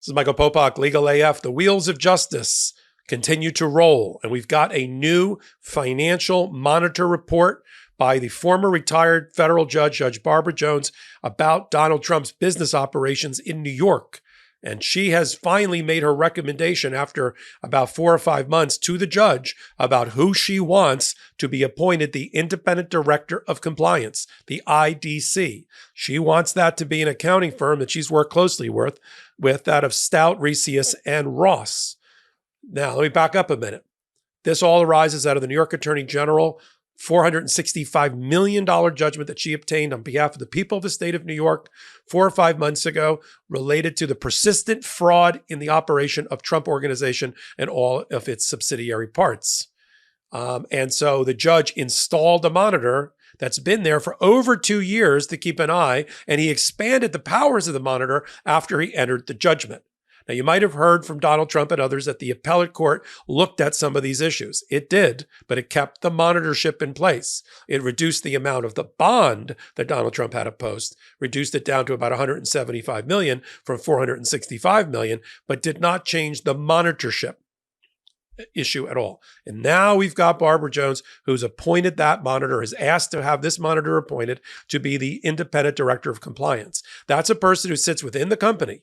This is Michael Popok, Legal AF. The wheels of justice continue to roll, and we've got a new financial monitor report by the former retired federal judge, Judge Barbara Jones, about Donald Trump's business operations in New York. And she has finally made her recommendation after about 4 or 5 months to the judge about who she wants to be appointed the Independent Director of Compliance, the IDC. She wants that to be an accounting firm that she's worked closely with that of Stout, Reesius, and Ross. Now, let me back up a minute. This all arises out of the New York Attorney General $465 million judgment that she obtained on behalf of the people of the state of New York 4 or 5 months ago related to the persistent fraud in the operation of Trump Organization and all of its subsidiary parts. And so the judge installed a monitor that's been there for over 2 years to keep an eye, and he expanded the powers of the monitor after he entered the judgment. Now, you might have heard from Donald Trump and others that the appellate court looked at some of these issues. It did, but it kept the monitorship in place. It reduced the amount of the bond that Donald Trump had to post, reduced it down to about $175 million from $465 million, but did not change the monitorship issue at all. And now we've got Barbara Jones, who's appointed that monitor, is asked to have this monitor appointed to be the Independent Director of Compliance. That's a person who sits within the company.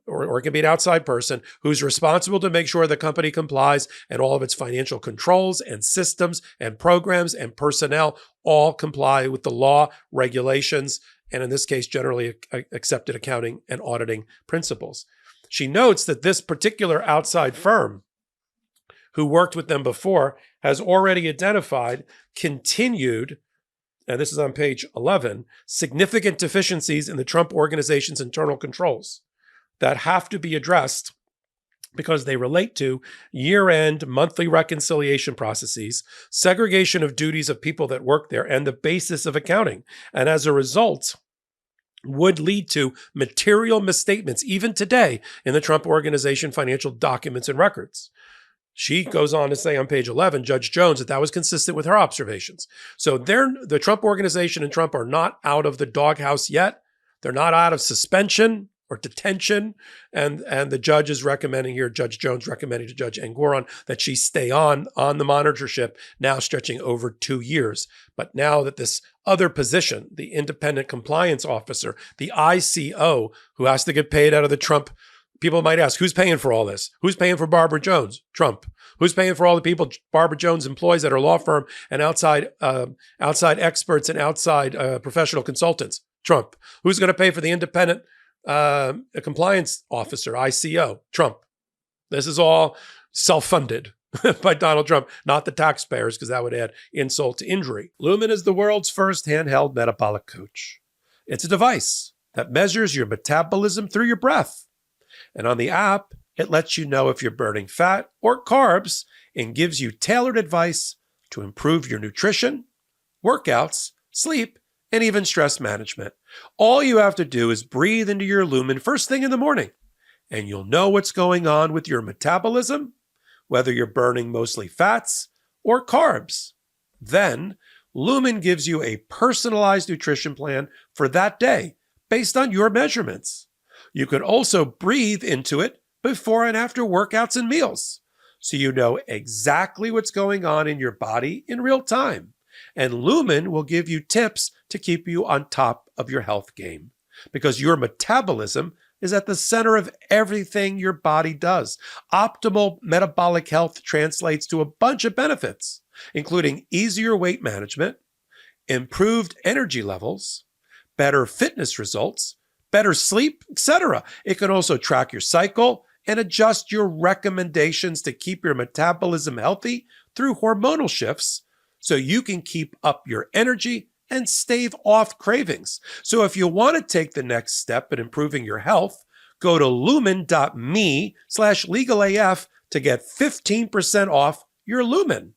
Or it can be an outside person who's responsible to make sure the company complies and all of its financial controls and systems and programs and personnel all comply with the law, regulations, and in this case, generally accepted accounting and auditing principles. She notes that this particular outside firm who worked with them before has already identified continued, and this is on page 11, significant deficiencies in the Trump Organization's internal controls that have to be addressed because they relate to year-end monthly reconciliation processes, segregation of duties of people that work there, and the basis of accounting. And as a result, would lead to material misstatements, even today, in the Trump Organization financial documents and records. She goes on to say on page 11, Judge Jones, that was consistent with her observations. So the Trump Organization and Trump are not out of the doghouse yet. They're not out of suspension or detention, and the judge is recommending here, Judge Jones recommending to Judge Engoron that she stay on the monitorship, now stretching over 2 years. But now that this other position, the Independent Compliance Officer, the ICO, who has to get paid out of the Trump, people might ask, who's paying for all this? Who's paying for Barbara Jones? Trump. Who's paying for all the people Barbara Jones employs at her law firm and outside experts and outside professional consultants? Trump. Who's going to pay for the Independent a compliance officer, ICO, Trump? This is all self-funded by Donald Trump, not the taxpayers, because that would add insult to injury. Lumen is the world's first handheld metabolic coach. It's a device that measures your metabolism through your breath. And on the app, it lets you know if you're burning fat or carbs and gives you tailored advice to improve your nutrition, workouts, sleep, and even stress management. All you have to do is breathe into your Lumen first thing in the morning, and you'll know what's going on with your metabolism, whether you're burning mostly fats or carbs. Then, Lumen gives you a personalized nutrition plan for that day based on your measurements. You can also breathe into it before and after workouts and meals, so you know exactly what's going on in your body in real time. And Lumen will give you tips to keep you on top of your health game, because your metabolism is at the center of everything your body does. Optimal metabolic health translates to a bunch of benefits, including easier weight management, improved energy levels, better fitness results, better sleep, etc. It can also track your cycle and adjust your recommendations to keep your metabolism healthy through hormonal shifts, so you can keep up your energy and stave off cravings. So if you want to take the next step in improving your health, go to lumen.me/legalaf to get 15% off your Lumen.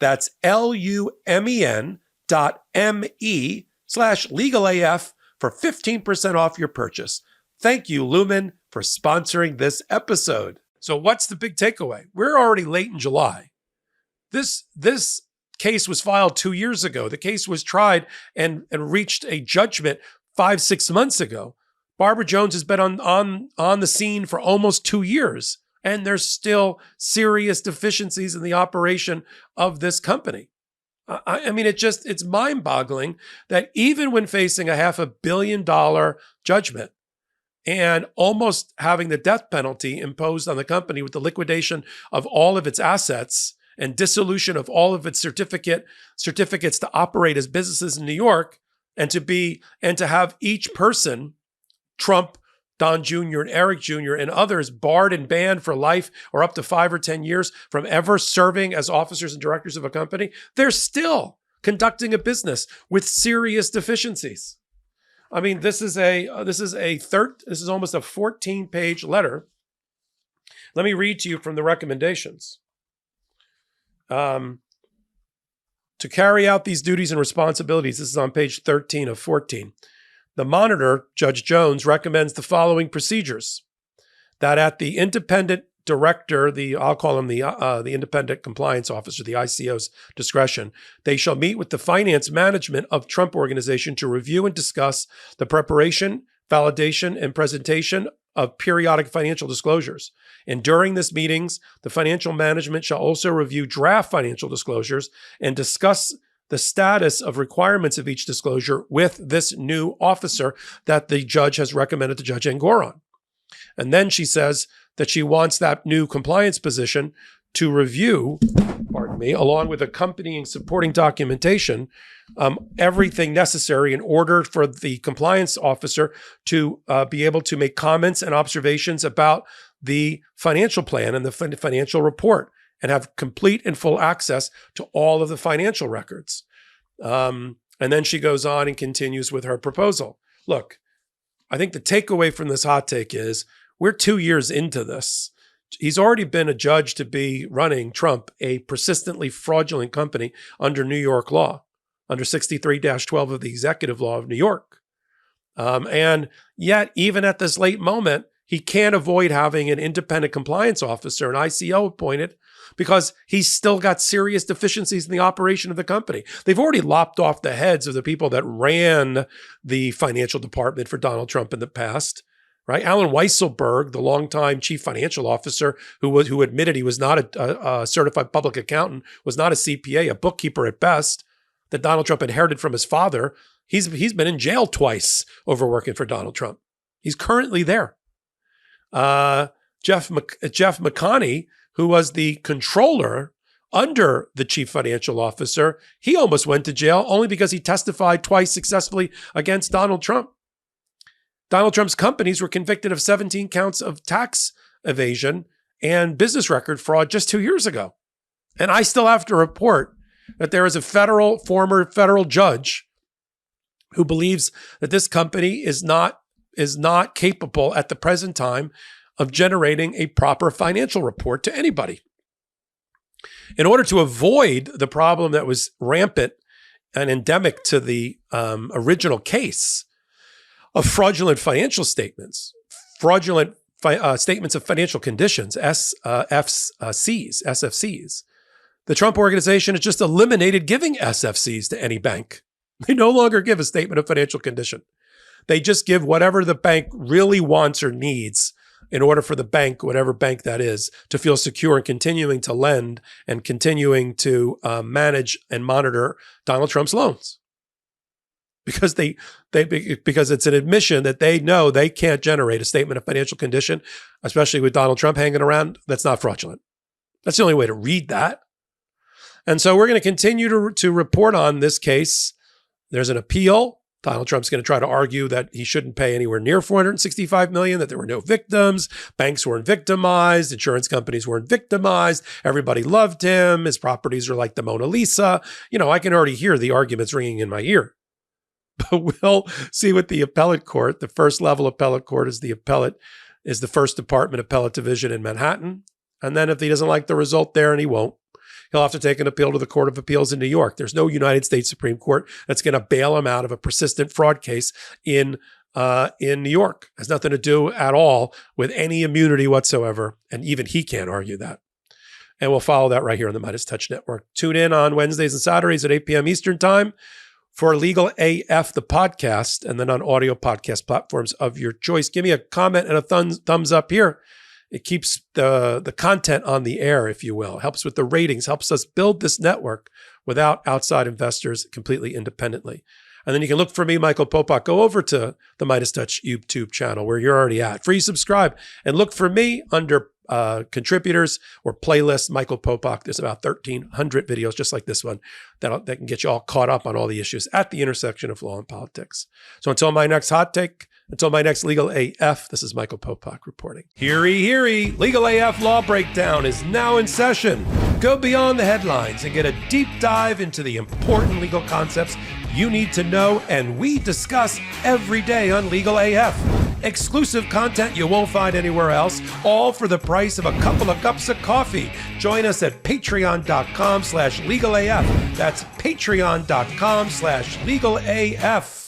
That's LUMEN.me/legalaf for 15% off your purchase. Thank you, Lumen, for sponsoring this episode. So what's the big takeaway? We're already late in July. This case was filed 2 years ago. The case was tried and reached a judgment 5-6 months ago. Barbara Jones has been on the scene for almost 2 years, and there's still serious deficiencies in the operation of this company. I mean, it's mind-boggling that even when facing a $500 million judgment and almost having the death penalty imposed on the company with the liquidation of all of its assets and dissolution of all of its certificates to operate as businesses in New York, and to have each person, Trump, Don Jr., and Eric Jr., and others barred and banned for life or up to 5 or 10 years from ever serving as officers and directors of a company, they're still conducting a business with serious deficiencies. I mean, this is almost a 14-page letter. Let me read to you from the recommendations. To carry out these duties and responsibilities, this is on page 13 of 14. The monitor, Judge Jones, recommends the following procedures: that at the independent director, I'll call him the independent compliance officer, the ICO's discretion, they shall meet with the finance management of Trump Organization to review and discuss the preparation, validation, and presentation of periodic financial disclosures. And during these meetings, the financial management shall also review draft financial disclosures and discuss the status of requirements of each disclosure with this new officer that the judge has recommended to Judge Engoron. And then she says that she wants that new compliance position to review, along with accompanying supporting documentation, everything necessary in order for the compliance officer to be able to make comments and observations about the financial plan and the financial report, and have complete and full access to all of the financial records. And then she goes on and continues with her proposal. Look, I think the takeaway from this hot take is we're 2 years into this. He's already been adjudged to be running Trump a persistently fraudulent company under New York law, under 63-12 of the Executive Law of New York. And yet, even at this late moment, he can't avoid having an independent compliance officer, an ICO, appointed because he's still got serious deficiencies in the operation of the company. They've already lopped off the heads of the people that ran the financial department for Donald Trump in the past, right? Alan Weisselberg, the longtime chief financial officer who admitted he was not a certified public accountant, was not a CPA, a bookkeeper at best, that Donald Trump inherited from his father. He's been in jail twice over working for Donald Trump. He's currently there. Jeff McConney, who was the controller under the chief financial officer, he almost went to jail only because he testified twice successfully against Donald Trump. Donald Trump's companies were convicted of 17 counts of tax evasion and business record fraud just 2 years ago. And I still have to report that there is a former federal judge who believes that this company is not capable at the present time of generating a proper financial report to anybody. In order to avoid the problem that was rampant and endemic to the original case of fraudulent financial statements, fraudulent statements of financial conditions, SFCs, the Trump Organization has just eliminated giving SFCs to any bank. They no longer give a statement of financial condition. They just give whatever the bank really wants or needs in order for the bank, whatever bank that is, to feel secure in continuing to lend and continuing to manage and monitor Donald Trump's loans. Because because it's an admission that they know they can't generate a statement of financial condition, especially with Donald Trump hanging around, that's not fraudulent. That's the only way to read that. And so we're going to continue to report on this case. There's an appeal. Donald Trump's going to try to argue that he shouldn't pay anywhere near $465 million, that there were no victims, banks weren't victimized, insurance companies weren't victimized, everybody loved him, his properties are like the Mona Lisa. You know, I can already hear the arguments ringing in my ear. But we'll see what the appellate court, the first level appellate court is the First Department Appellate Division in Manhattan. And then if he doesn't like the result there, and he won't, he'll have to take an appeal to the Court of Appeals in New York. There's no United States Supreme Court that's going to bail him out of a persistent fraud case in New York. It has nothing to do at all with any immunity whatsoever. And even he can't argue that. And we'll follow that right here on the MeidasTouch Network. Tune in on Wednesdays and Saturdays at 8 p.m. Eastern Time for Legal AF, the podcast, and then on audio podcast platforms of your choice. Give me a comment and a thumbs up here. It keeps the content on the air, if you will. It helps with the ratings, helps us build this network without outside investors, completely independently. And then you can look for me, Michael Popok. Go over to the MeidasTouch YouTube channel where you're already at. Free subscribe and look for me under contributors or playlists, Michael Popok. There's about 1,300 videos just like this one that can get you all caught up on all the issues at the intersection of law and politics. So until my next hot take, until my next Legal AF, this is Michael Popok reporting. Heary, heary, Legal AF Law Breakdown is now in session. Go beyond the headlines and get a deep dive into the important legal concepts you need to know, and we discuss every day on Legal AF. Exclusive content you won't find anywhere else, all for the price of a couple of cups of coffee. Join us at patreon.com/legalaf. That's patreon.com/legalaf.